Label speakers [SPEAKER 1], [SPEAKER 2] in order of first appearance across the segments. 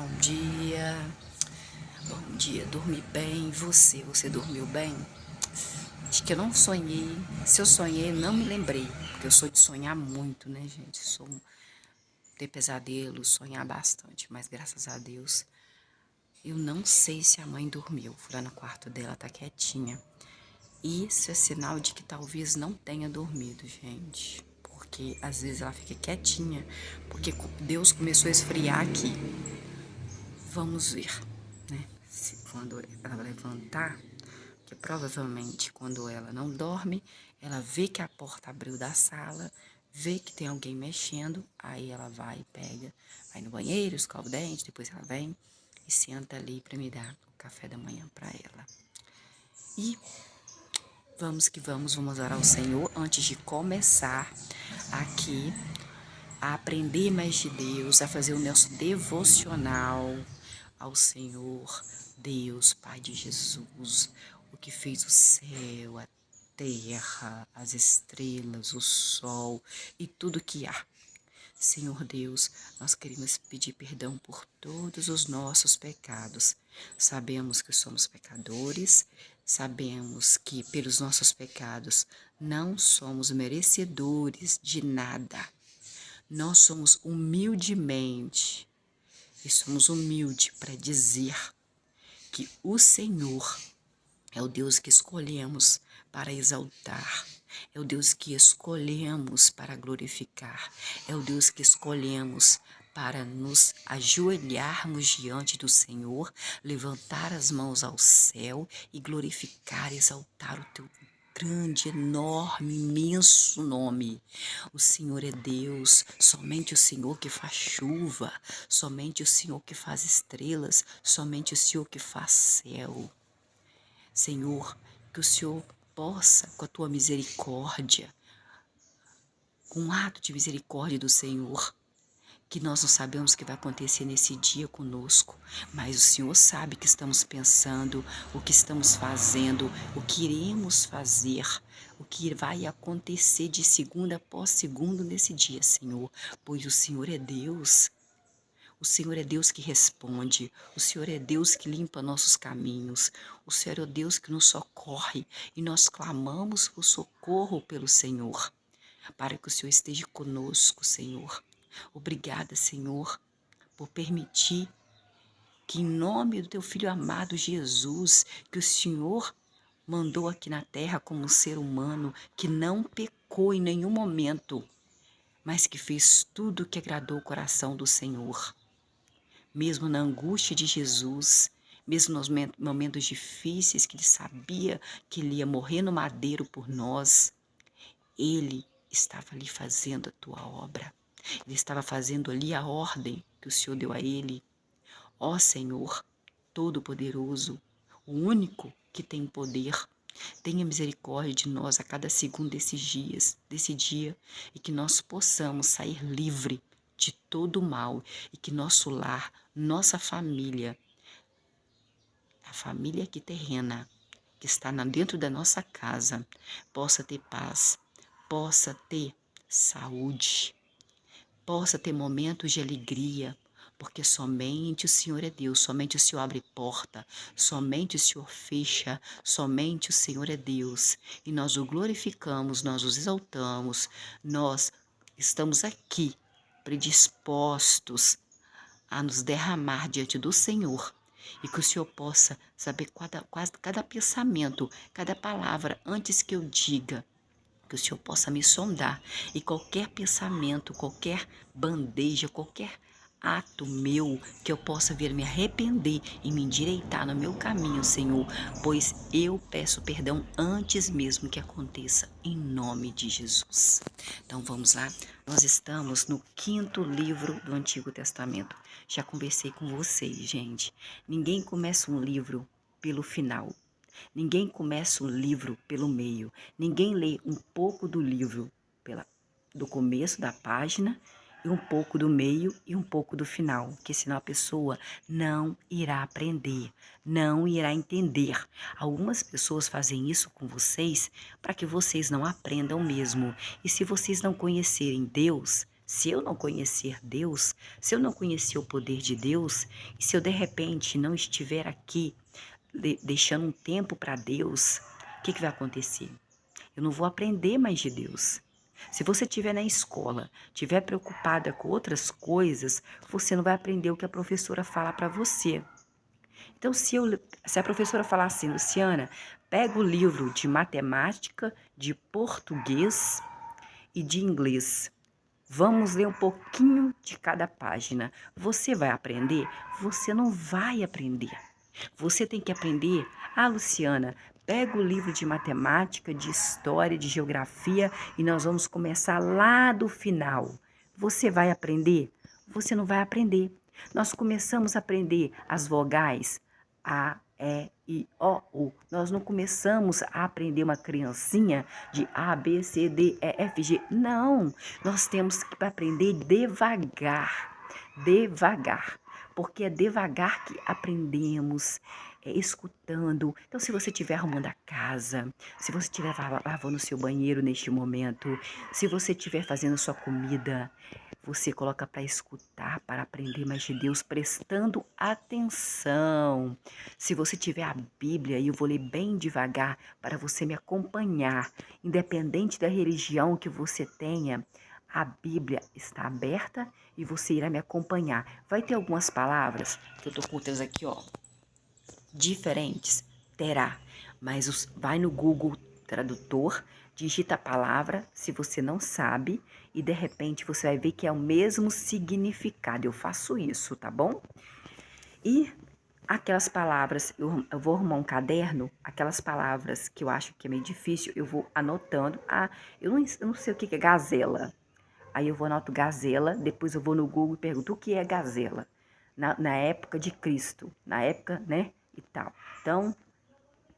[SPEAKER 1] Bom dia, bom dia, dormi bem, você dormiu bem? Acho que eu não sonhei, se eu sonhei, não me lembrei, porque eu sou de sonhar muito, né, gente, ter pesadelo, sonhar bastante, mas graças a Deus, eu não sei se a mãe dormiu, fui lá no quarto dela, tá quietinha, isso é sinal de que talvez não tenha dormido, gente, porque às vezes ela fica quietinha, porque Deus começou a esfriar aqui. Vamos ver, né? Se quando ela levantar, que provavelmente quando ela não dorme, ela vê que a porta abriu da sala, vê que tem alguém mexendo, aí ela vai e pega, vai no banheiro, escova o dente, depois ela vem e senta ali para me dar o café da manhã para ela. E vamos que vamos orar ao Senhor antes de começar aqui a aprender mais de Deus, a fazer o nosso devocional ao Senhor, Deus, Pai de Jesus, o que fez o céu, a terra, as estrelas, o sol e tudo que há. Senhor Deus, nós queremos pedir perdão por todos os nossos pecados. Sabemos que somos pecadores, sabemos que pelos nossos pecados não somos merecedores de nada. Nós somos humildemente e somos humildes para dizer que o Senhor é o Deus que escolhemos para exaltar, é o Deus que escolhemos para glorificar, é o Deus que escolhemos para nos ajoelharmos diante do Senhor, levantar as mãos ao céu e glorificar, exaltar o teu grande, enorme, imenso nome. O Senhor é Deus, somente o Senhor que faz chuva, somente o Senhor que faz estrelas, somente o Senhor que faz céu. Senhor, que o Senhor possa, com a tua misericórdia, com um ato de misericórdia do Senhor, que nós não sabemos o que vai acontecer nesse dia conosco, mas o Senhor sabe o que estamos pensando, o que estamos fazendo, o que iremos fazer, o que vai acontecer de segunda após segundo nesse dia, Senhor, pois o Senhor é Deus. O Senhor é Deus que responde, o Senhor é Deus que limpa nossos caminhos, o Senhor é o Deus que nos socorre e nós clamamos por socorro pelo Senhor, para que o Senhor esteja conosco, Senhor. Obrigada, Senhor, por permitir que em nome do teu Filho amado Jesus, que o Senhor mandou aqui na terra como um ser humano que não pecou em nenhum momento, mas que fez tudo o que agradou o coração do Senhor. Mesmo na angústia de Jesus, mesmo nos momentos difíceis que ele sabia que ele ia morrer no madeiro por nós, ele estava ali fazendo a tua obra. Ele estava fazendo ali a ordem que o Senhor deu a ele. Ó Senhor, Todo-Poderoso, o único que tem poder, tenha misericórdia de nós a cada segundo desses dias, desse dia, e que nós possamos sair livre de todo o mal e que nosso lar, nossa família, a família aqui terrena, que está dentro da nossa casa, possa ter paz, possa ter saúde, possa ter momentos de alegria, porque somente o Senhor é Deus, somente o Senhor abre porta, somente o Senhor fecha, somente o Senhor é Deus. E nós o glorificamos, nós os exaltamos, nós estamos aqui predispostos a nos derramar diante do Senhor e que o Senhor possa saber cada pensamento, cada palavra antes que eu diga, que o Senhor possa me sondar e qualquer pensamento, qualquer bandeja, qualquer ato meu, que eu possa vir me arrepender e me endireitar no meu caminho, Senhor, pois eu peço perdão antes mesmo que aconteça, em nome de Jesus. Então vamos lá, nós estamos no 5º livro do Antigo Testamento. Já conversei com vocês, gente. Ninguém começa um livro pelo final. Ninguém começa um livro pelo meio. Ninguém lê um pouco do livro do começo da página e um pouco do meio e um pouco do final, porque senão a pessoa não irá aprender, não irá entender. Algumas pessoas fazem isso com vocês para que vocês não aprendam mesmo. E se vocês não conhecerem Deus, Se eu não conhecer Deus, se eu não conhecer o poder de Deus, e se eu de repente não estiver aqui deixando um tempo para Deus, o que vai acontecer? Eu não vou aprender mais de Deus. Se você estiver na escola, estiver preocupada com outras coisas, você não vai aprender o que a professora fala para você. Então, se a professora falar assim, Luciana, pega o livro de matemática, de português e de inglês. Vamos ler um pouquinho de cada página. Você vai aprender? Você não vai aprender. Você tem que aprender. Ah, Luciana, pega o livro de matemática, de história, de geografia e nós vamos começar lá do final. Você vai aprender? Você não vai aprender. Nós começamos a aprender as vogais A, E, I, O, U. Nós não começamos a aprender uma criancinha de A, B, C, D, E, F, G. Não, nós temos que aprender devagar, devagar. Porque é devagar que aprendemos, escutando. Então, se você estiver arrumando a casa, se você estiver lavando o seu banheiro neste momento, se você estiver fazendo sua comida, você coloca para escutar, para aprender mais de Deus, prestando atenção. Se você tiver a Bíblia, e eu vou ler bem devagar para você me acompanhar, independente da religião que você tenha, a Bíblia está aberta e você irá me acompanhar. Vai ter algumas palavras que eu estou com outras aqui, ó, diferentes, terá, mas vai no Google Tradutor, digita a palavra, se você não sabe, e de repente você vai ver que é o mesmo significado. Eu faço isso, tá bom? E aquelas palavras, eu vou arrumar um caderno, aquelas palavras que eu acho que é meio difícil, eu vou anotando. Ah, eu não sei o que é gazela. Aí eu vou anoto gazela, depois eu vou no Google e pergunto o que é gazela. Na época de Cristo, na época, né, e tal. Então,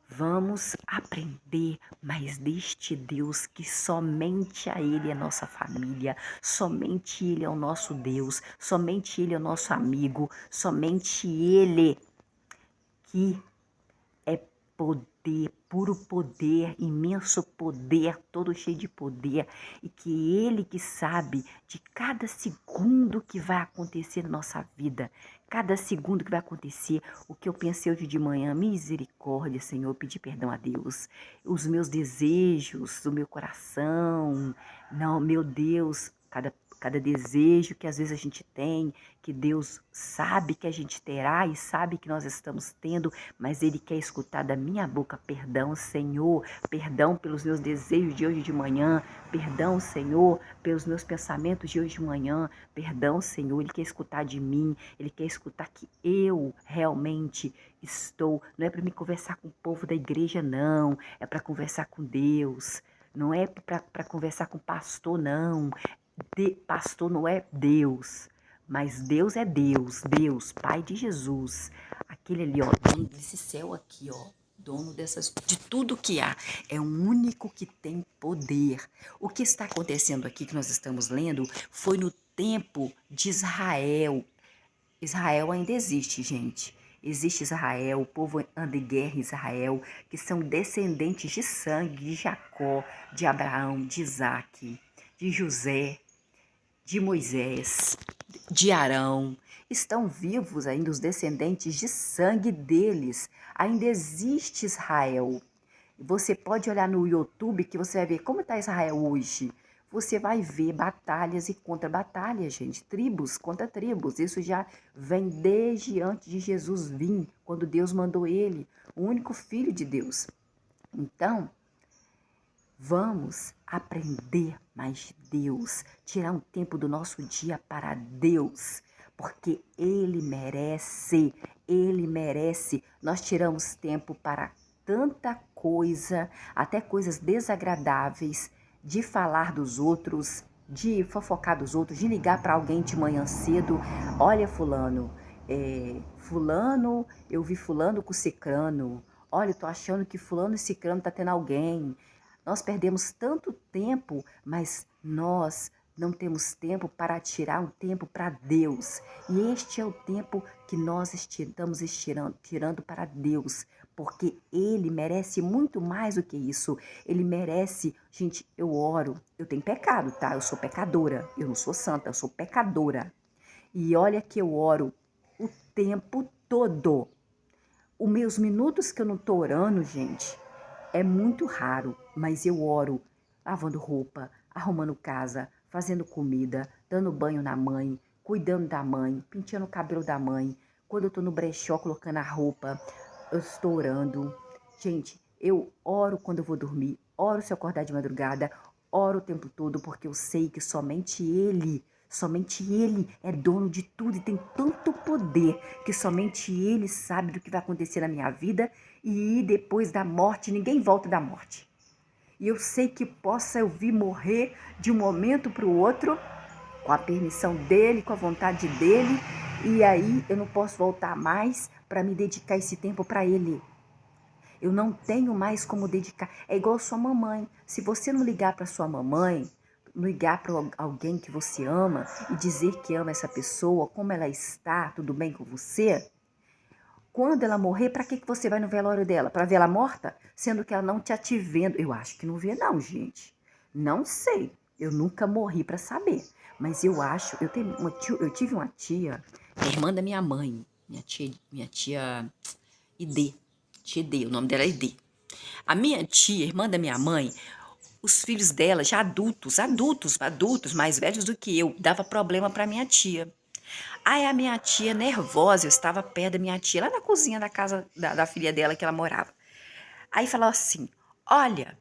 [SPEAKER 1] vamos aprender mais deste Deus que somente a Ele é nossa família, somente Ele é o nosso Deus, somente Ele é o nosso amigo, somente Ele que é poder, puro poder, imenso poder, todo cheio de poder, e que Ele que sabe de cada segundo que vai acontecer na nossa vida, cada segundo que vai acontecer, o que eu pensei hoje de manhã, misericórdia, Senhor, pedir perdão a Deus, os meus desejos do meu coração, não, meu Deus, cada desejo que às vezes a gente tem, que Deus sabe que a gente terá e sabe que nós estamos tendo, mas Ele quer escutar da minha boca, perdão, Senhor, perdão pelos meus desejos de hoje de manhã, perdão, Senhor, pelos meus pensamentos de hoje de manhã, perdão, Senhor, Ele quer escutar de mim, Ele quer escutar que eu realmente estou, não é para me conversar com o povo da igreja, não, é para conversar com Deus, não é para conversar com o pastor, não, pastor não é Deus, mas Deus é Deus, Deus, Pai de Jesus, aquele ali, ó, dono desse céu aqui, ó, dono de tudo que há, é o único que tem poder. O que está acontecendo aqui que nós estamos lendo foi no tempo de Israel. Israel ainda existe, gente. Existe Israel, o povo anda em guerra em Israel, que são descendentes de sangue de Jacó, de Abraão, de Isaac, de José, de Moisés, de Arão, estão vivos ainda os descendentes de sangue deles. Ainda existe Israel. Você pode olhar no YouTube que você vai ver como está Israel hoje. Você vai ver batalhas e contra-batalhas, gente. Tribos contra tribos. Isso já vem desde antes de Jesus vir, quando Deus mandou ele, o único filho de Deus. Então, vamos aprender mais de Deus, tirar um tempo do nosso dia para Deus, porque Ele merece. Nós tiramos tempo para tanta coisa, até coisas desagradáveis, de falar dos outros, de fofocar dos outros, de ligar para alguém de manhã cedo. Olha, fulano, eu vi fulano com cicrano. Olha, eu tô achando que fulano e cicrano tá tendo alguém. Nós perdemos tanto tempo, mas nós não temos tempo para tirar um tempo para Deus. E este é o tempo que nós estamos tirando para Deus, porque ele merece muito mais do que isso. Ele merece... Gente, eu oro, eu tenho pecado, tá? Eu sou pecadora, eu não sou santa, eu sou pecadora. E olha que eu oro o tempo todo. Os meus minutos que eu não tô orando, gente, é muito raro, mas eu oro lavando roupa, arrumando casa, fazendo comida, dando banho na mãe, cuidando da mãe, penteando o cabelo da mãe. Quando eu tô no brechó colocando a roupa, eu estou orando. Gente, eu oro quando eu vou dormir, oro se eu acordar de madrugada, oro o tempo todo, porque eu sei que somente Ele é dono de tudo e tem tanto poder que somente Ele sabe do que vai acontecer na minha vida e depois da morte, ninguém volta da morte. E eu sei que possa eu vir morrer de um momento para o outro, com a permissão dEle, com a vontade dEle, e aí eu não posso voltar mais para me dedicar esse tempo para Ele. Eu não tenho mais como dedicar. É igual sua mamãe. Se você não ligar para sua mamãe, ligar para alguém que você ama e dizer que ama essa pessoa, como ela está, tudo bem com você, quando ela morrer, para que você vai no velório dela? Para ver ela morta? Sendo que ela não está te vendo. Eu acho que não vê não, gente. Não sei. Eu nunca morri para saber. Mas eu acho, eu tive uma tia, irmã da minha mãe, minha tia Idê. Tia Idê, o nome dela é Idê. A minha tia, irmã da minha mãe, os filhos dela, já adultos, mais velhos do que eu, dava problema para minha tia. Aí a minha tia, nervosa, eu estava perto da minha tia, lá na cozinha da casa da filha dela que ela morava. Aí falou assim, olha,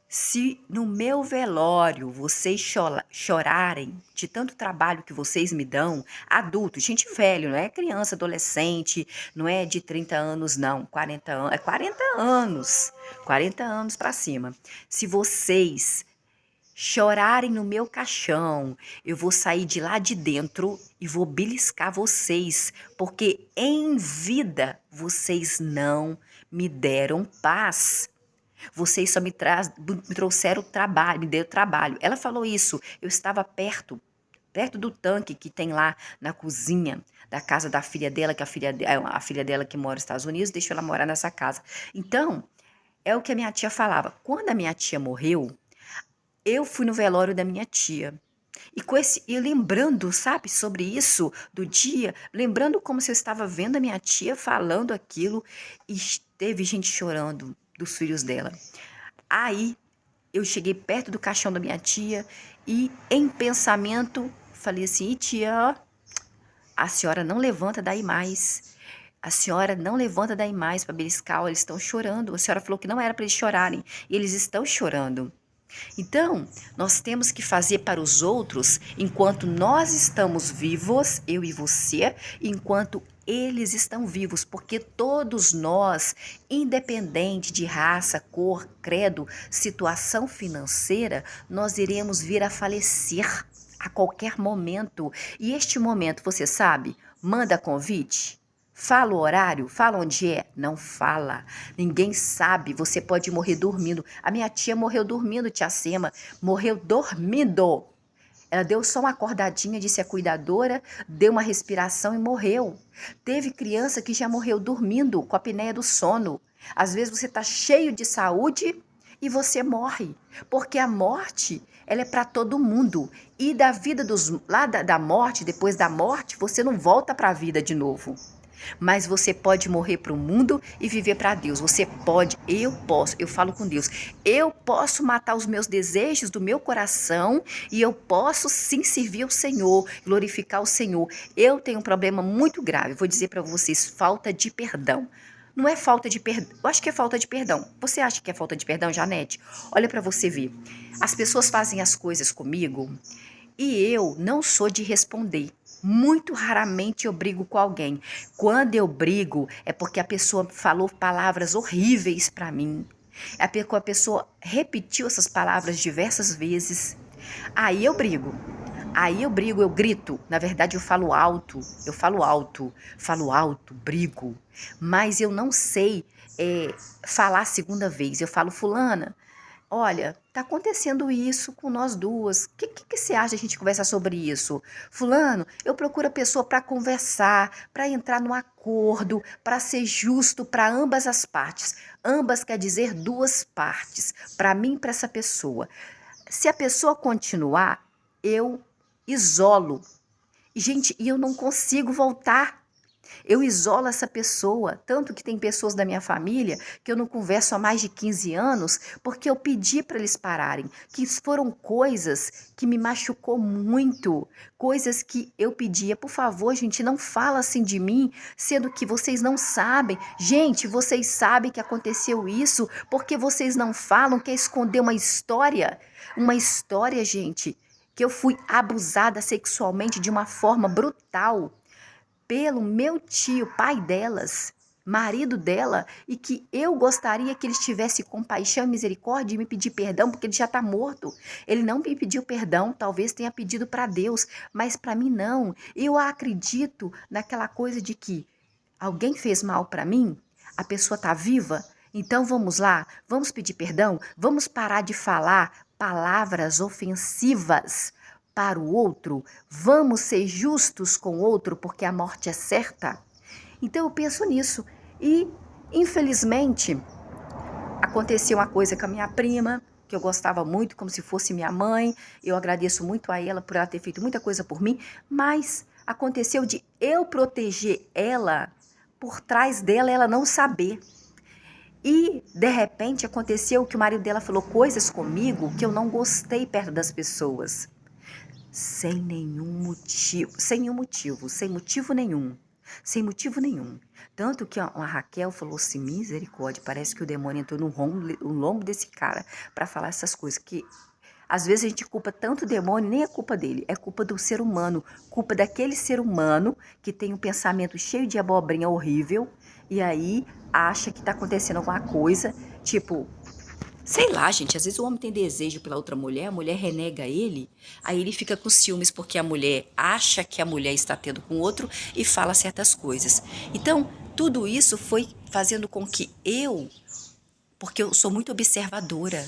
[SPEAKER 1] se no meu velório vocês chorarem de tanto trabalho que vocês me dão, adulto, gente velho, não é criança, adolescente, não é de 30 anos não, 40 anos, é 40 anos para cima. Se vocês chorarem no meu caixão, eu vou sair de lá de dentro e vou beliscar vocês, porque em vida vocês não me deram paz. Vocês só me trouxeram trabalho, me deram trabalho. Ela falou isso, eu estava perto do tanque que tem lá na cozinha da casa da filha dela, que a filha dela que mora nos Estados Unidos, deixou ela morar nessa casa. Então, é o que a minha tia falava. Quando a minha tia morreu, eu fui no velório da minha tia. E lembrando, sabe, sobre isso do dia, lembrando como se eu estava vendo a minha tia falando aquilo e teve gente chorando dos filhos dela. Aí eu cheguei perto do caixão da minha tia e em pensamento falei assim, tia, a senhora não levanta daí mais. A senhora não levanta daí mais para beliscar, eles estão chorando. A senhora falou que não era para eles chorarem e eles estão chorando. Então, nós temos que fazer para os outros enquanto nós estamos vivos, eu e você, enquanto eles estão vivos, porque todos nós, independente de raça, cor, credo, situação financeira, nós iremos vir a falecer a qualquer momento. E este momento, você sabe, manda convite. Fala o horário? Fala onde é? Não fala. Ninguém sabe. Você pode morrer dormindo. A minha tia morreu dormindo, tia Sema. Morreu dormindo. Ela deu só uma acordadinha, disse a cuidadora, deu uma respiração e morreu. Teve criança que já morreu dormindo, com a apneia do sono. Às vezes você está cheio de saúde e você morre. Porque a morte, ela é para todo mundo. E da vida da morte, depois da morte, você não volta para a vida de novo. Mas você pode morrer para o mundo e viver para Deus. Você pode, eu falo com Deus, eu posso matar os meus desejos do meu coração e eu posso sim servir ao Senhor, glorificar o Senhor. Eu tenho um problema muito grave, vou dizer para vocês, falta de perdão. Não é falta de perdão, eu acho que é falta de perdão. Você acha que é falta de perdão, Janete? Olha para você ver, as pessoas fazem as coisas comigo e eu não sou de responder. Muito raramente eu brigo com alguém. Quando eu brigo, é porque a pessoa falou palavras horríveis para mim. É porque a pessoa repetiu essas palavras diversas vezes. Aí eu brigo. Eu grito. Na verdade, eu falo alto, brigo. Mas eu não sei falar a segunda vez. Eu falo, fulana, olha, tá acontecendo isso com nós duas. O que você acha de a gente conversar sobre isso? Fulano, eu procuro a pessoa para conversar, para entrar num acordo, para ser justo para ambas as partes. Ambas quer dizer duas partes, para mim e para essa pessoa. Se a pessoa continuar, eu isolo. Gente, e eu não consigo voltar. Eu isolo essa pessoa, tanto que tem pessoas da minha família que eu não converso há mais de 15 anos, porque eu pedi para eles pararem, que foram coisas que me machucou muito, coisas que eu pedia, por favor, gente, não fala assim de mim, sendo que vocês não sabem. Gente, vocês sabem que aconteceu isso, porque vocês não falam, quer esconder uma história, gente, que eu fui abusada sexualmente de uma forma brutal pelo meu tio, pai delas, marido dela, e que eu gostaria que ele tivesse compaixão e misericórdia e me pedir perdão, porque ele já está morto. Ele não me pediu perdão, talvez tenha pedido para Deus, mas para mim não. Eu acredito naquela coisa de que alguém fez mal para mim, a pessoa está viva, então vamos lá, vamos pedir perdão, vamos parar de falar palavras ofensivas para o outro, vamos ser justos com o outro porque a morte é certa. Então eu penso nisso e, infelizmente, aconteceu uma coisa com a minha prima, que eu gostava muito, como se fosse minha mãe. Eu agradeço muito a ela por ela ter feito muita coisa por mim, mas aconteceu de eu proteger ela por trás dela, ela não saber. E, de repente, aconteceu que o marido dela falou coisas comigo que eu não gostei perto das pessoas. Sem nenhum motivo, sem motivo nenhum. Sem motivo nenhum. Tanto que a Raquel falou assim, misericórdia, parece que o demônio entrou no lombo desse cara para falar essas coisas, que às vezes a gente culpa tanto o demônio, nem é culpa dele, é culpa do ser humano, culpa daquele ser humano que tem um pensamento cheio de abobrinha horrível e aí acha que tá acontecendo alguma coisa, tipo, sei lá, gente, às vezes o homem tem desejo pela outra mulher, a mulher renega ele, aí ele fica com ciúmes porque a mulher acha que a mulher está tendo com outro e fala certas coisas. Então, tudo isso foi fazendo com que porque eu sou muito observadora,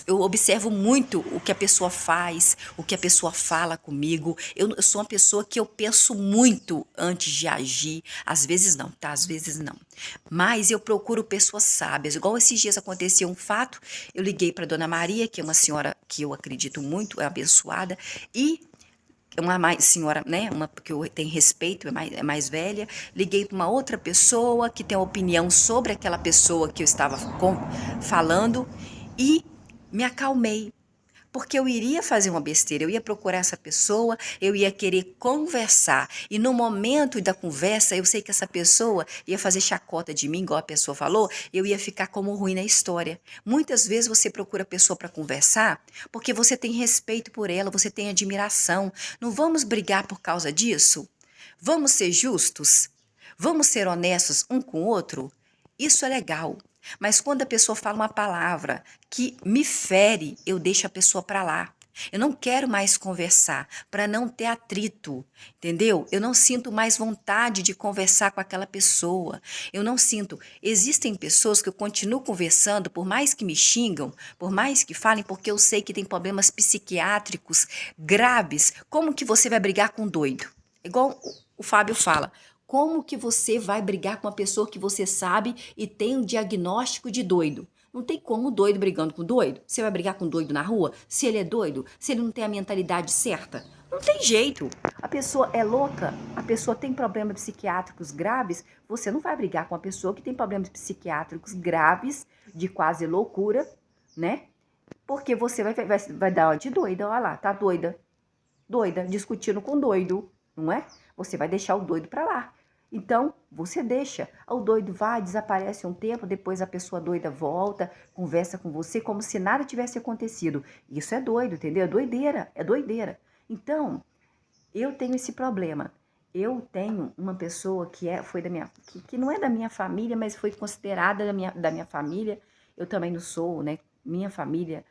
[SPEAKER 1] eu observo muito o que a pessoa faz, o que a pessoa fala comigo. Eu sou uma pessoa que eu penso muito antes de agir. Às vezes não, tá? Às vezes não. Mas eu procuro pessoas sábias. Igual esses dias aconteceu um fato, eu liguei para Dona Maria, que é uma senhora que eu acredito muito, é abençoada, e senhora, né, uma que eu tenho respeito, é mais velha, liguei para uma outra pessoa que tem opinião sobre aquela pessoa que eu estava falando e me acalmei. Porque eu iria fazer uma besteira, eu ia procurar essa pessoa, eu ia querer conversar. E no momento da conversa, eu sei que essa pessoa ia fazer chacota de mim, igual a pessoa falou, eu ia ficar como ruim na história. Muitas vezes você procura a pessoa para conversar porque você tem respeito por ela, você tem admiração. Não vamos brigar por causa disso? Vamos ser justos? Vamos ser honestos um com o outro? Isso é legal. Mas quando a pessoa fala uma palavra que me fere, eu deixo a pessoa para lá. Eu não quero mais conversar para não ter atrito, entendeu? Eu não sinto mais vontade de conversar com aquela pessoa. Eu não sinto. Existem pessoas que eu continuo conversando, por mais que me xingam, por mais que falem, porque eu sei que tem problemas psiquiátricos graves. Como que você vai brigar com um doido? Igual o Fábio fala. Como que você vai brigar com uma pessoa que você sabe e tem um diagnóstico de doido? Não tem como doido brigando com doido. Você vai brigar com doido na rua? Se ele é doido? Se ele não tem a mentalidade certa? Não tem jeito. A pessoa é louca, a pessoa tem problemas psiquiátricos graves, você não vai brigar com uma pessoa que tem problemas psiquiátricos graves, de quase loucura, né? Porque você vai dar uma de doida, olha lá, tá doida. Doida, discutindo com doido, não é? Você vai deixar o doido para lá. Então, você deixa. O doido vai, desaparece um tempo, depois a pessoa doida volta, conversa com você como se nada tivesse acontecido. Isso é doido, entendeu? É doideira, é doideira. Então, eu tenho esse problema. Eu tenho uma pessoa foi da minha, que não é da minha família, mas foi considerada da minha família. Eu também não sou, né? Minha família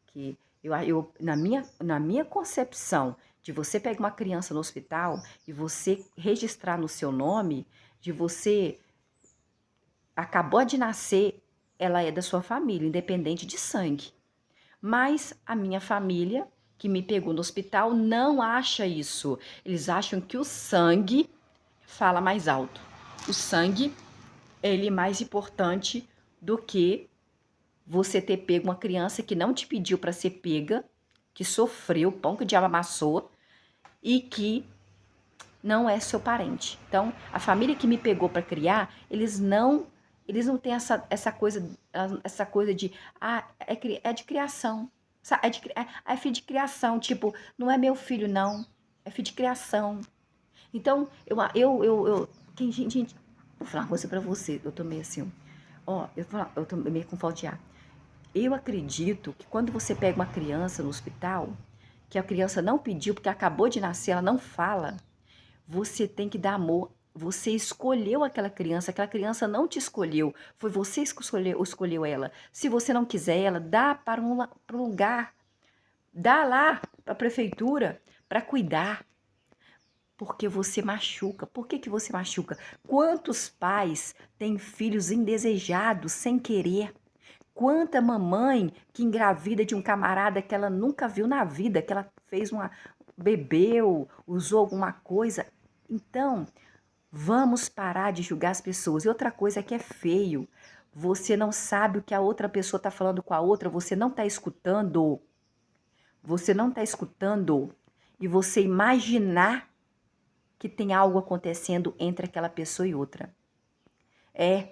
[SPEAKER 1] que na minha concepção de você pegar uma criança no hospital e você registrar no seu nome, de você acabou de nascer ela é da sua família, independente de sangue. Mas a minha família, que me pegou no hospital, não acha isso. Eles acham que o sangue fala mais alto. O sangue, ele é mais importante do que você ter pego uma criança que não te pediu para ser pega, que sofreu, pão que o diabo amassou, e que não é seu parente. Então, a família que me pegou para criar, eles não têm essa coisa de é de criação. É filho de criação, tipo, não é meu filho não, é filho de criação. Então, gente, vou falar uma coisa pra você, eu tô meio assim, ó, eu tô meio com falta de ar. Eu acredito que quando você pega uma criança no hospital, que a criança não pediu, porque acabou de nascer, ela não fala, você tem que dar amor. Você escolheu aquela criança não te escolheu, foi você que escolheu ela. Se você não quiser ela, dá para um lugar, dá lá para a prefeitura para cuidar, porque você machuca. Por que você machuca? Quantos pais têm filhos indesejados sem querer? Quanta mamãe que engravida de um camarada que ela nunca viu na vida, que ela bebeu, usou alguma coisa. Então, vamos parar de julgar as pessoas. E outra coisa que é feio, você não sabe o que a outra pessoa está falando com a outra, você não está escutando. Você não está escutando. E você imaginar que tem algo acontecendo entre aquela pessoa e outra.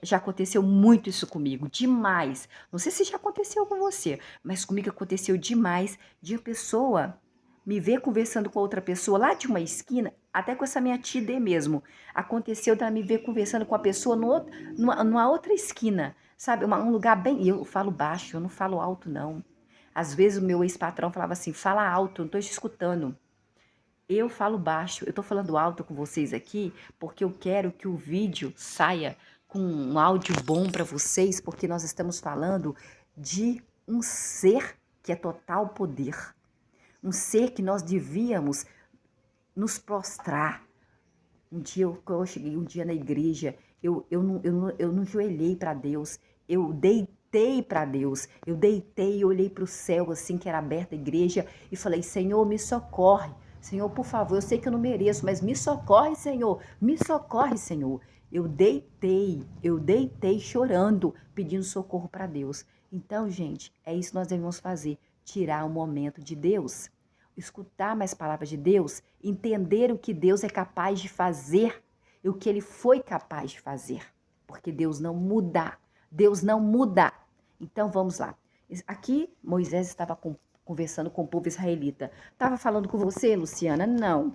[SPEAKER 1] Já aconteceu muito isso comigo, demais. Não sei se já aconteceu com você, mas comigo aconteceu demais de uma pessoa me ver conversando com outra pessoa lá de uma esquina, até com essa minha tia D mesmo. Aconteceu dela me ver conversando com a pessoa numa outra esquina, sabe? Um lugar bem. E eu falo baixo, eu não falo alto, não. Às vezes o meu ex-patrão falava assim: fala alto, eu não tô te escutando. Eu falo baixo, eu tô falando alto com vocês aqui porque eu quero que o vídeo saia com um áudio bom para vocês, porque nós estamos falando de um ser que é total poder, um ser que nós devíamos nos prostrar. Um dia eu cheguei um dia na igreja, eu não joelhei para Deus, eu deitei para Deus, eu deitei e olhei para o céu assim que era aberta a igreja e falei: Senhor, me socorre. Senhor, por favor, eu sei que eu não mereço, mas me socorre, Senhor. Me socorre, Senhor. Eu deitei chorando, pedindo socorro para Deus. Então, gente, é isso que nós devemos fazer, tirar o momento de Deus, escutar mais palavras de Deus, entender o que Deus é capaz de fazer e o que Ele foi capaz de fazer. Porque Deus não muda. Deus não muda. Então, vamos lá. Aqui, Moisés estava conversando com o povo israelita. Estava falando com você, Luciana? Não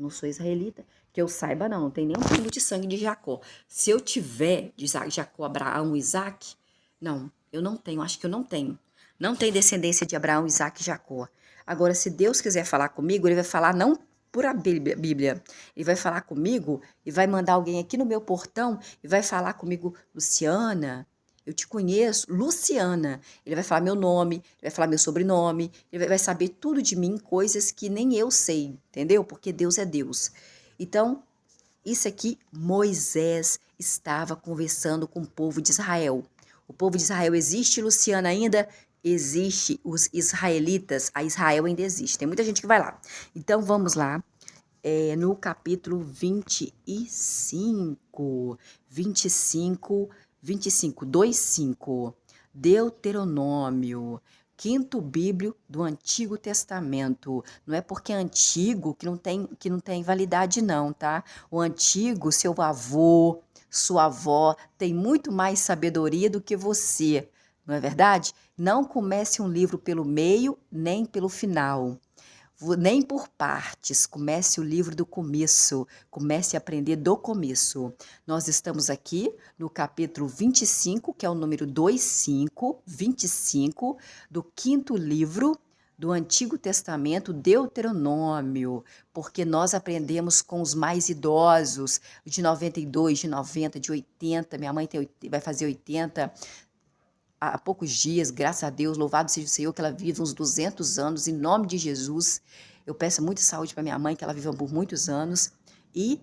[SPEAKER 1] sou israelita. Que eu saiba, não tem nenhum pingo de sangue de Jacó. Se eu tiver de Jacó, Abraão, Isaac, não, eu não tenho, acho que eu não tenho. Não tem descendência de Abraão, Isaac e Jacó. Agora, se Deus quiser falar comigo, Ele vai falar não por a Bíblia. Ele vai falar comigo e vai mandar alguém aqui no meu portão e vai falar comigo: Luciana, eu te conheço, Luciana. Ele vai falar meu nome, ele vai falar meu sobrenome, ele vai saber tudo de mim, coisas que nem eu sei, entendeu? Porque Deus é Deus. Então, isso aqui, Moisés estava conversando com o povo de Israel. O povo de Israel existe, Luciana, ainda? Existe. Os israelitas, a Israel ainda existe. Tem muita gente que vai lá. Então, vamos lá. No capítulo 25, 2:5. Deuteronômio, quinto bíblio do Antigo Testamento. Não é porque é antigo que não tem validade não, tá? O antigo, seu avô, sua avó, tem muito mais sabedoria do que você, não é verdade? Não comece um livro pelo meio, nem pelo final. Nem por partes, comece o livro do começo, comece a aprender do começo. Nós estamos aqui no capítulo 25, que é o número 25, do quinto livro do Antigo Testamento, Deuteronômio, porque nós aprendemos com os mais idosos, de 92, de 90, de 80, minha mãe vai fazer 80, há poucos dias, graças a Deus, louvado seja o Senhor, que ela viva uns 200 anos, em nome de Jesus. Eu peço muita saúde para minha mãe, que ela viva por muitos anos. E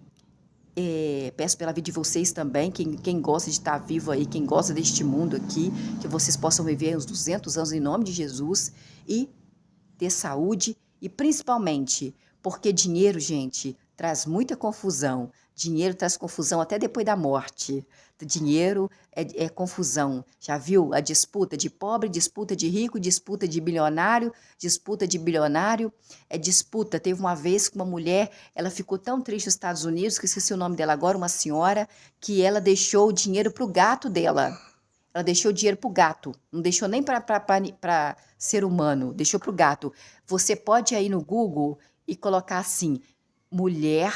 [SPEAKER 1] Peço pela vida de vocês também, quem gosta de estar vivo aí, quem gosta deste mundo aqui, que vocês possam viver uns 200 anos em nome de Jesus e ter saúde e principalmente porque dinheiro, gente, traz muita confusão. Dinheiro traz confusão até depois da morte. Dinheiro é confusão. Já viu a disputa de pobre, disputa de rico, disputa de bilionário, disputa de bilionário, disputa. Teve uma vez que uma mulher, ela ficou tão triste nos Estados Unidos, que esqueci o nome dela agora, uma senhora, que ela deixou o dinheiro para o gato dela. Ela deixou o dinheiro para o gato, não deixou nem para ser humano, deixou para o gato. Você pode ir aí no Google e colocar assim, mulher,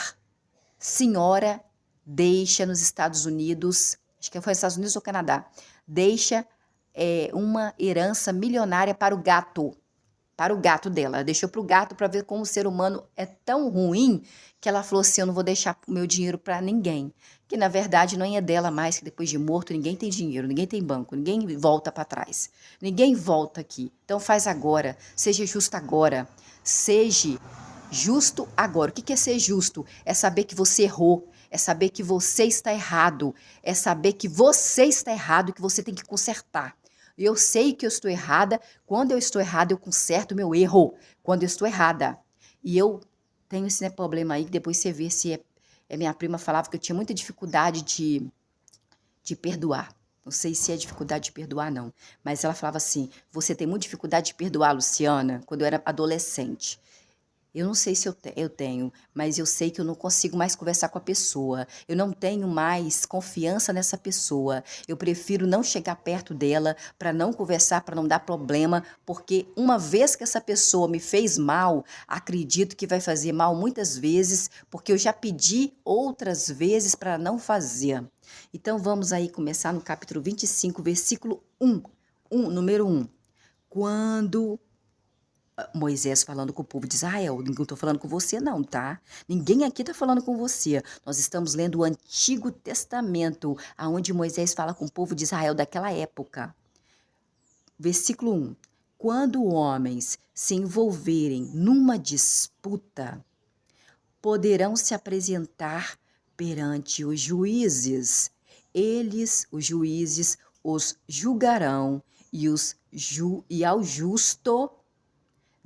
[SPEAKER 1] senhora, deixa nos Estados Unidos, acho que foi nos Estados Unidos ou Canadá, deixa uma herança milionária para o gato dela. Ela deixou para o gato para ver como o ser humano é tão ruim que ela falou assim, eu não vou deixar o meu dinheiro para ninguém. Que na verdade não é dela mais, que depois de morto ninguém tem dinheiro, ninguém tem banco, ninguém volta para trás. Ninguém volta aqui. Então faz agora, seja justo agora. Seja justo agora. O que é ser justo? É saber que você errou. É saber que você está errado. É saber que você está errado e que você tem que consertar. Eu sei que eu estou errada. Quando eu estou errada, eu conserto o meu erro. Quando eu estou errada. E eu tenho esse problema aí, que depois você vê se minha prima falava que eu tinha muita dificuldade de perdoar. Não sei se é dificuldade de perdoar, não. Mas ela falava assim, você tem muita dificuldade de perdoar, Luciana, quando eu era adolescente. Eu não sei se eu tenho, mas eu sei que eu não consigo mais conversar com a pessoa. Eu não tenho mais confiança nessa pessoa. Eu prefiro não chegar perto dela para não conversar, para não dar problema, porque uma vez que essa pessoa me fez mal, acredito que vai fazer mal muitas vezes, porque eu já pedi outras vezes para não fazer. Então vamos aí começar no capítulo 25, versículo 1, número 1. Quando Moisés falando com o povo de Israel, não estou falando com você não, tá? Ninguém aqui está falando com você. Nós estamos lendo o Antigo Testamento, aonde Moisés fala com o povo de Israel daquela época. Versículo 1. Quando homens se envolverem numa disputa, poderão se apresentar perante os juízes. Eles, os juízes, os julgarão e ao justo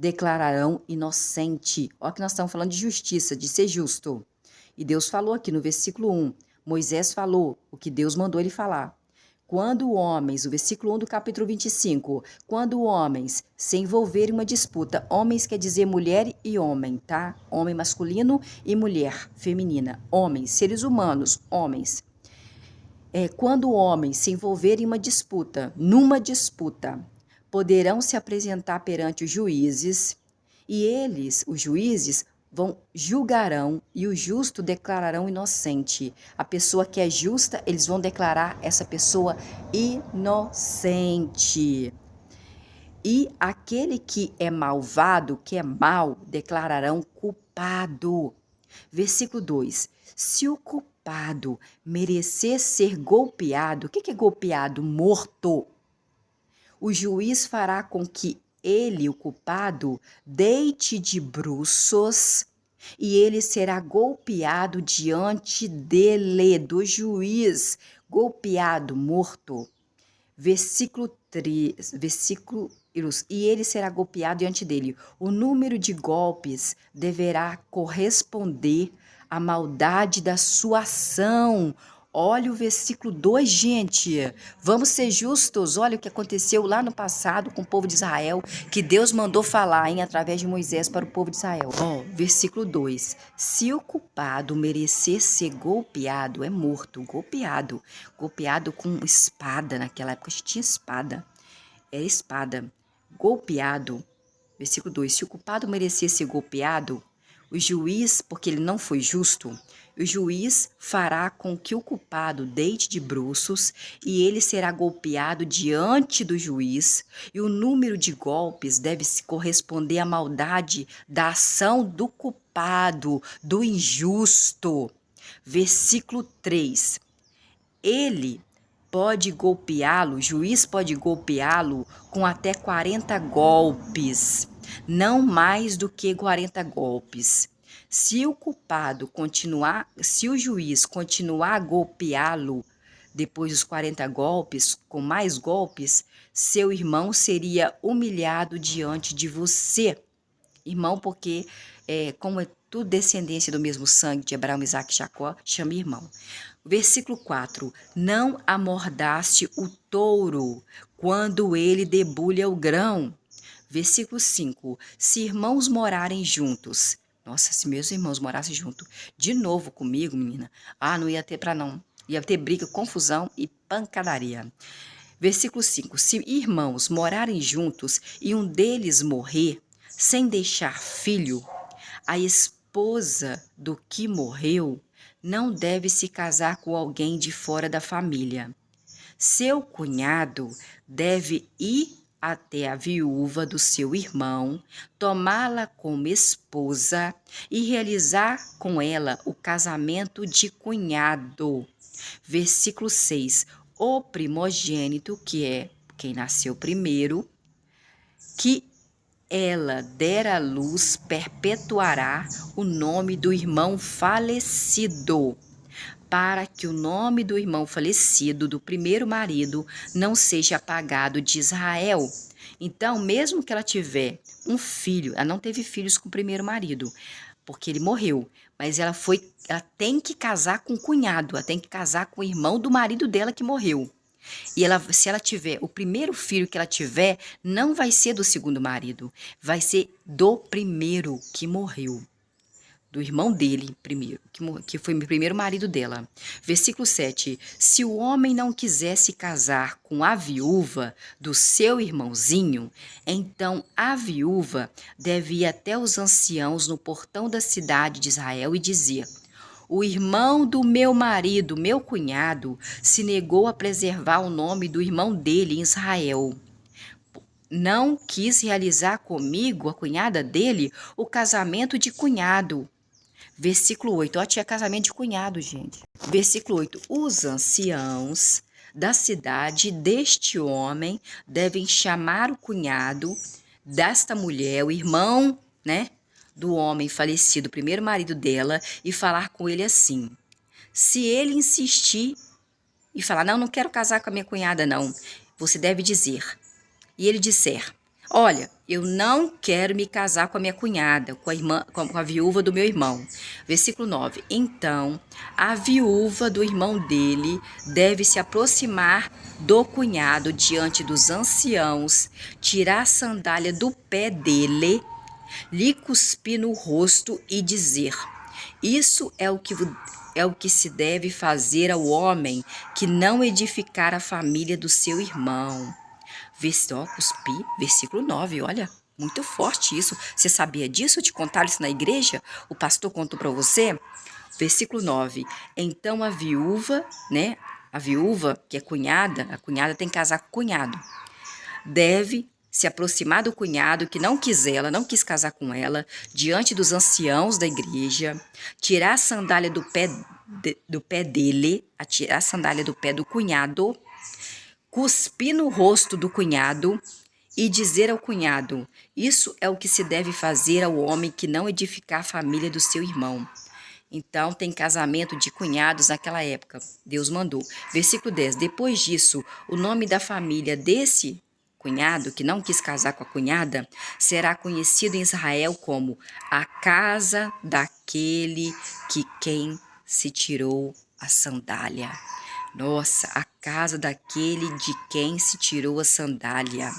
[SPEAKER 1] declararão inocente. Olha que nós estamos falando de justiça, de ser justo. E Deus falou aqui no versículo 1, Moisés falou o que Deus mandou ele falar. Quando homens, o versículo 1 do capítulo 25, quando homens se envolverem em uma disputa, homens quer dizer mulher e homem, tá? Homem masculino e mulher feminina. Homens, seres humanos, homens. Quando homens se envolverem em uma disputa, numa disputa, poderão se apresentar perante os juízes, e eles, os juízes, julgarão e o justo declararão inocente. A pessoa que é justa, eles vão declarar essa pessoa inocente. E aquele que é malvado, que é mau, declararão culpado. Versículo 2. Se o culpado merecer ser golpeado, o que é golpeado? Morto. O juiz fará com que ele, o culpado, deite de bruços e ele será golpeado diante dele, do juiz, golpeado, morto. Versículo 3, e ele será golpeado diante dele. O número de golpes deverá corresponder à maldade da sua ação. Olha o versículo 2, gente. Vamos ser justos. Olha o que aconteceu lá no passado com o povo de Israel, que Deus mandou falar, através de Moisés para o povo de Israel. Versículo 2. Se o culpado merecer ser golpeado, é morto, golpeado. Golpeado com espada. Naquela época tinha espada. Era espada. Golpeado. Versículo 2. Se o culpado merecer ser golpeado, o juiz, porque ele não foi justo, o juiz fará com que o culpado deite de bruços e ele será golpeado diante do juiz, e o número de golpes deve se corresponder à maldade da ação do culpado, do injusto. Versículo 3. Ele pode golpeá-lo, o juiz pode golpeá-lo com até 40 golpes, não mais do que 40 golpes. Se o culpado continuar, se o juiz continuar a golpeá-lo depois dos 40 golpes, com mais golpes, seu irmão seria humilhado diante de você. Irmão, porque como é tudo descendência do mesmo sangue de Abraão, Isaque e Jacó, chama irmão. Versículo 4. Não amordace o touro quando ele debulha o grão. Versículo 5. Se irmãos morarem juntos. Nossa, se meus irmãos morassem juntos de novo comigo, menina. Não ia ter pra não. Ia ter briga, confusão e pancadaria. Versículo 5. Se irmãos morarem juntos e um deles morrer, sem deixar filho, a esposa do que morreu não deve se casar com alguém de fora da família. Seu cunhado deve ir até a viúva do seu irmão, tomá-la como esposa e realizar com ela o casamento de cunhado. Versículo 6. O primogênito, que é quem nasceu primeiro, que ela der à luz, perpetuará o nome do irmão falecido, para que o nome do irmão falecido do primeiro marido não seja apagado de Israel. Então, mesmo que ela tiver um filho, ela não teve filhos com o primeiro marido, porque ele morreu, mas ela tem que casar com o cunhado, ela tem que casar com o irmão do marido dela que morreu. E se ela tiver, o primeiro filho que ela tiver, não vai ser do segundo marido, vai ser do primeiro que morreu. Do irmão dele, primeiro, que foi o primeiro marido dela. Versículo 7. Se o homem não quiser se casar com a viúva do seu irmãozinho, então a viúva deve ir até os anciãos no portão da cidade de Israel e dizer: o irmão do meu marido, meu cunhado, se negou a preservar o nome do irmão dele em Israel. Não quis realizar comigo, a cunhada dele, o casamento de cunhado. Versículo 8. Tinha casamento de cunhado, gente. Versículo 8. Os anciãos da cidade deste homem devem chamar o cunhado desta mulher, o irmão, do homem falecido, o primeiro marido dela, e falar com ele assim. Se ele insistir e falar, não quero casar com a minha cunhada, não, você deve dizer. E ele disser, olha, eu não quero me casar com a minha cunhada, com a viúva do meu irmão. Versículo 9. Então, a viúva do irmão dele deve se aproximar do cunhado diante dos anciãos, tirar a sandália do pé dele, lhe cuspir no rosto e dizer, isso é o que se deve fazer ao homem que não edificar a família do seu irmão. Versículo 9, olha, muito forte isso. Você sabia disso? Te contaram isso na igreja? O pastor contou para você? Versículo 9. Então a viúva, a viúva que é cunhada, a cunhada tem que casar com o cunhado, deve se aproximar do cunhado que não quis casar com ela, diante dos anciãos da igreja, tirar a sandália do pé dele, tirar a sandália do pé do cunhado, cuspir no rosto do cunhado e dizer ao cunhado, isso é o que se deve fazer ao homem que não edificar a família do seu irmão. Então, tem casamento de cunhados naquela época. Deus mandou. Versículo 10. Depois disso, o nome da família desse cunhado, que não quis casar com a cunhada, será conhecido em Israel como a casa daquele que quem se tirou a sandália. Nossa, a casa daquele de quem se tirou a sandália.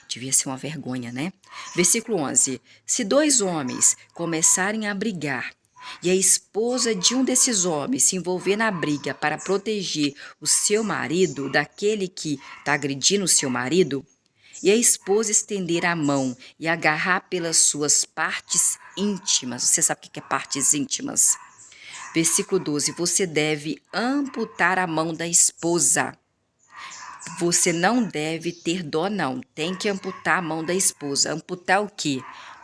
[SPEAKER 1] Devia ser uma vergonha, né? Versículo 11. Se dois homens começarem a brigar e a esposa de um desses homens se envolver na briga para proteger o seu marido daquele que está agredindo o seu marido, e a esposa estender a mão e agarrar pelas suas partes íntimas, você sabe o que é partes íntimas? Versículo 12, você deve amputar a mão da esposa. Você não deve ter dó, não. Tem que amputar a mão da esposa. Amputar o quê?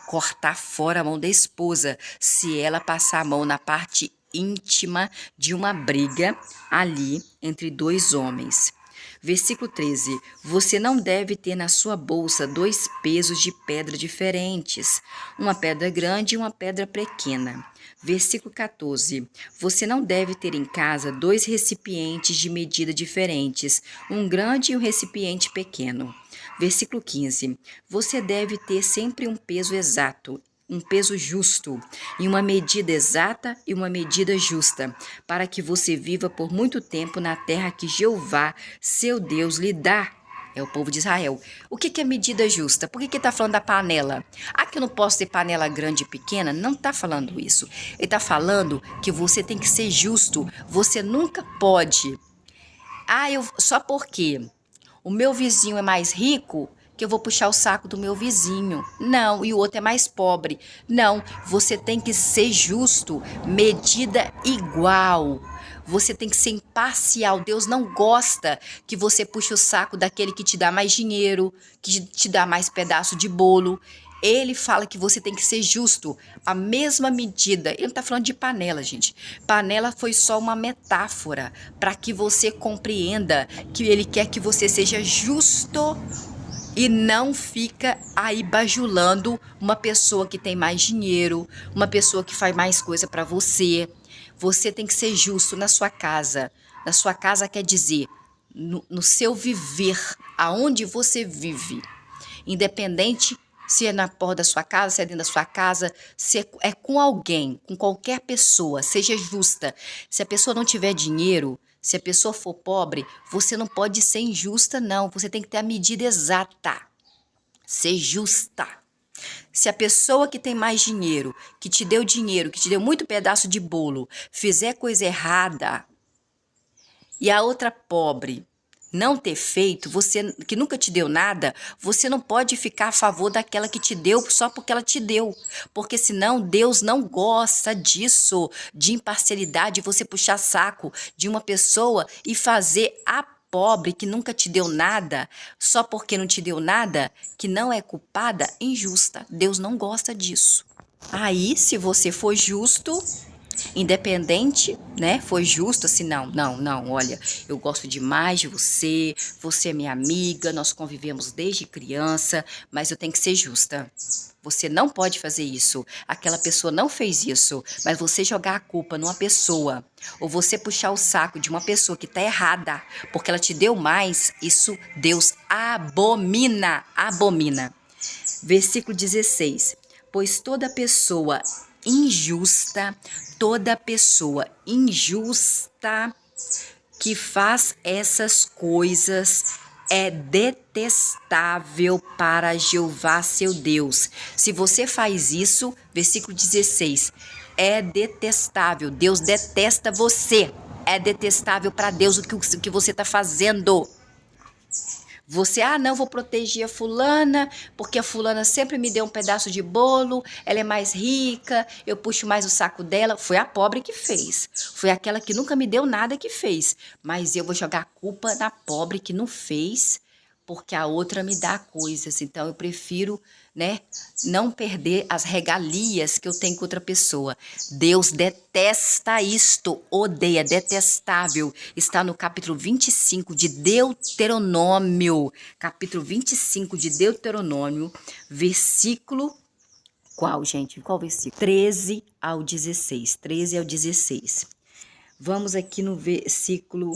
[SPEAKER 1] Cortar fora a mão da esposa, se ela passar a mão na parte íntima de uma briga ali entre dois homens. Versículo 13. Você não deve ter na sua bolsa 2 pesos de pedra diferentes, uma pedra grande e uma pedra pequena. Versículo 14. Você não deve ter em casa 2 recipientes de medida diferentes, um grande e um recipiente pequeno. Versículo 15. Você deve ter sempre um peso exato, um peso justo, e uma medida exata e uma medida justa, para que você viva por muito tempo na terra que Jeová, seu Deus, lhe dá. É o povo de Israel. O que é medida justa? Por que está falando da panela? Ah, que eu não posso ter panela grande e pequena? Não está falando isso. Ele está falando que você tem que ser justo. Você nunca pode. Só porque o meu vizinho é mais rico, que eu vou puxar o saco do meu vizinho. Não, e o outro é mais pobre. Não, você tem que ser justo, medida igual. Você tem que ser imparcial. Deus não gosta que você puxe o saco daquele que te dá mais dinheiro, que te dá mais pedaço de bolo. Ele fala que você tem que ser justo, a mesma medida. Ele não está falando de panela, gente. Panela foi só uma metáfora para que você compreenda que ele quer que você seja justo e não fica aí bajulando uma pessoa que tem mais dinheiro, uma pessoa que faz mais coisa para você. Você tem que ser justo na sua casa. Na sua casa quer dizer no seu viver, aonde você vive. Independente se é na porta da sua casa, se é dentro da sua casa, se é com alguém, com qualquer pessoa, seja justa. Se a pessoa não tiver dinheiro, se a pessoa for pobre, você não pode ser injusta, não. Você tem que ter a medida exata. Ser justa. Se a pessoa que tem mais dinheiro, que te deu muito pedaço de bolo, fizer coisa errada e a outra pobre não ter feito, você que nunca te deu nada, você não pode ficar a favor daquela que te deu só porque ela te deu. Porque senão Deus não gosta disso, de imparcialidade, você puxar saco de uma pessoa e fazer a pobre que nunca te deu nada, só porque não te deu nada, que não é culpada, injusta. Deus não gosta disso. Aí, se você for justo, independente, né? Foi justo assim, não, olha, eu gosto demais de você, você é minha amiga, nós convivemos desde criança, mas eu tenho que ser justa. Você não pode fazer isso. Aquela pessoa não fez isso, mas você jogar a culpa numa pessoa, ou você puxar o saco de uma pessoa que está errada, porque ela te deu mais, isso Deus abomina, abomina. Versículo 16. Pois toda pessoa injusta que faz essas coisas é detestável para Jeová, seu Deus. Se você faz isso, versículo 16, é detestável. Deus detesta você. É detestável para Deus o que você está fazendo. Você, não, vou proteger a fulana, porque a fulana sempre me deu um pedaço de bolo, ela é mais rica, eu puxo mais o saco dela. Foi a pobre que fez, foi aquela que nunca me deu nada que fez. Mas eu vou jogar a culpa na pobre que não fez, porque a outra me dá coisas. Então eu prefiro, né, não perder as regalias que eu tenho com outra pessoa. Deus detesta isto, odeia, detestável. Está no capítulo 25 de Deuteronômio. Capítulo 25 de Deuteronômio, versículo... Qual, gente? Qual versículo? 13 ao 16. 13 ao 16. Vamos aqui no versículo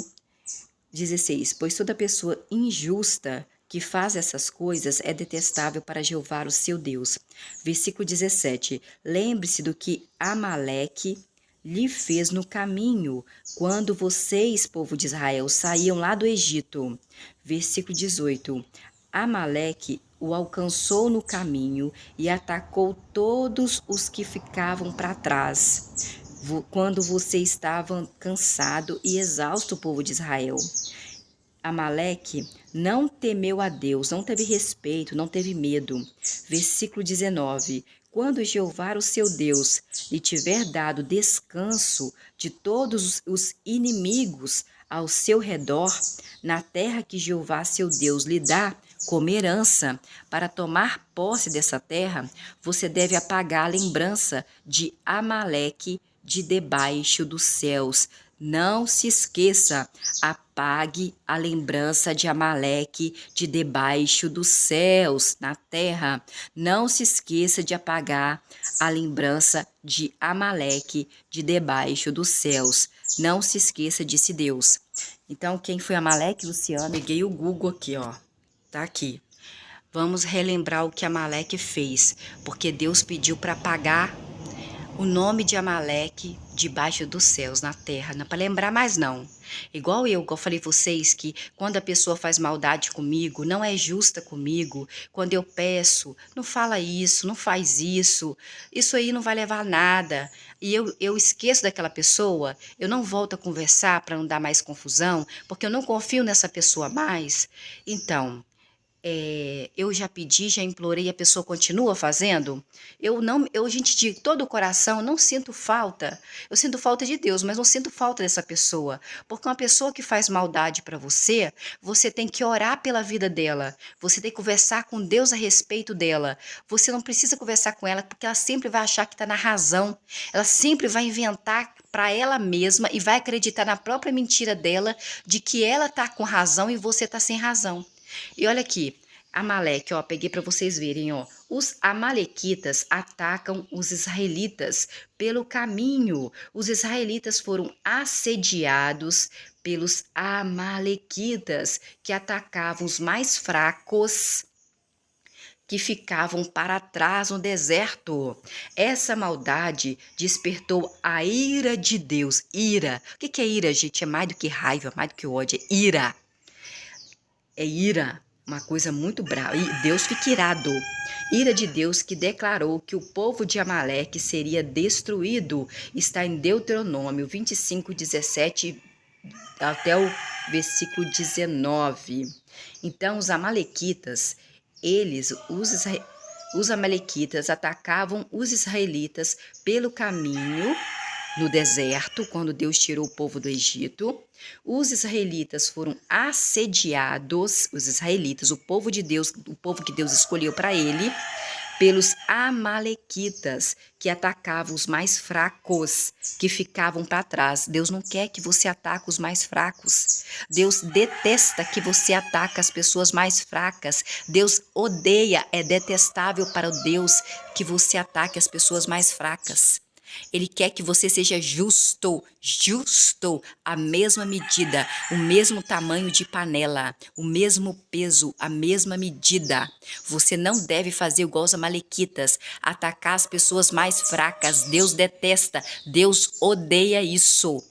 [SPEAKER 1] 16. Pois toda pessoa injusta que faz essas coisas é detestável para Jeová, o seu Deus. Versículo 17. Lembre-se do que Amaleque lhe fez no caminho, quando vocês, povo de Israel, saíam lá do Egito. Versículo 18. Amaleque o alcançou no caminho e atacou todos os que ficavam para trás, quando você estava cansado e exausto, povo de Israel. Amaleque não temeu a Deus, não teve respeito, não teve medo. Versículo 19. Quando Jeová, o seu Deus, lhe tiver dado descanso de todos os inimigos ao seu redor, na terra que Jeová, seu Deus, lhe dá como herança, para tomar posse dessa terra, você deve apagar a lembrança de Amaleque de debaixo dos céus. Não se esqueça, apague a lembrança de Amaleque de debaixo dos céus, na terra. Não se esqueça de apagar a lembrança de Amaleque de debaixo dos céus. Não se esqueça, disse Deus. Então, quem foi Amaleque, Luciana? Peguei o Google aqui, ó. Tá aqui. Vamos relembrar o que Amaleque fez, porque Deus pediu para apagar o nome de Amaleque debaixo dos céus, na terra. Não é para lembrar mais, não. Igual eu falei vocês, que quando a pessoa faz maldade comigo, não é justa comigo, quando eu peço, não fala isso, não faz isso aí não vai levar a nada, e eu esqueço daquela pessoa, eu não volto a conversar para não dar mais confusão, porque eu não confio nessa pessoa mais. Então, eu já pedi, já implorei, a pessoa continua fazendo. Gente, de todo o coração, não sinto falta. Eu sinto falta de Deus, mas não sinto falta dessa pessoa. Porque uma pessoa que faz maldade para você, você tem que orar pela vida dela. Você tem que conversar com Deus a respeito dela. Você não precisa conversar com ela, porque ela sempre vai achar que está na razão. Ela sempre vai inventar para ela mesma e vai acreditar na própria mentira dela, de que ela está com razão e você está sem razão. E olha aqui, Amaleque, ó, peguei para vocês verem, ó. Os amalequitas atacam os israelitas pelo caminho. Os israelitas foram assediados pelos amalequitas, que atacavam os mais fracos, que ficavam para trás no deserto. Essa maldade despertou a ira de Deus. Ira. O que é ira, gente? É mais do que raiva, mais do que ódio. É ira. É ira, uma coisa muito brava. E Deus fica irado. Ira de Deus, que declarou que o povo de Amaleque seria destruído. Está em Deuteronômio 25, 17 até o versículo 19. Então, os amalequitas, os amalequitas atacavam os israelitas pelo caminho no deserto, quando Deus tirou o povo do Egito. Os israelitas foram assediados, os israelitas, o povo de Deus, o povo que Deus escolheu para ele, pelos amalequitas, que atacavam os mais fracos, que ficavam para trás. Deus não quer que você ataque os mais fracos. Deus detesta que você ataque as pessoas mais fracas. Deus odeia, é detestável para o Deus que você ataque as pessoas mais fracas. Ele quer que você seja justo, a mesma medida, o mesmo tamanho de panela, o mesmo peso, a mesma medida. Você não deve fazer igual os amalequitas, atacar as pessoas mais fracas. Deus detesta, Deus odeia isso.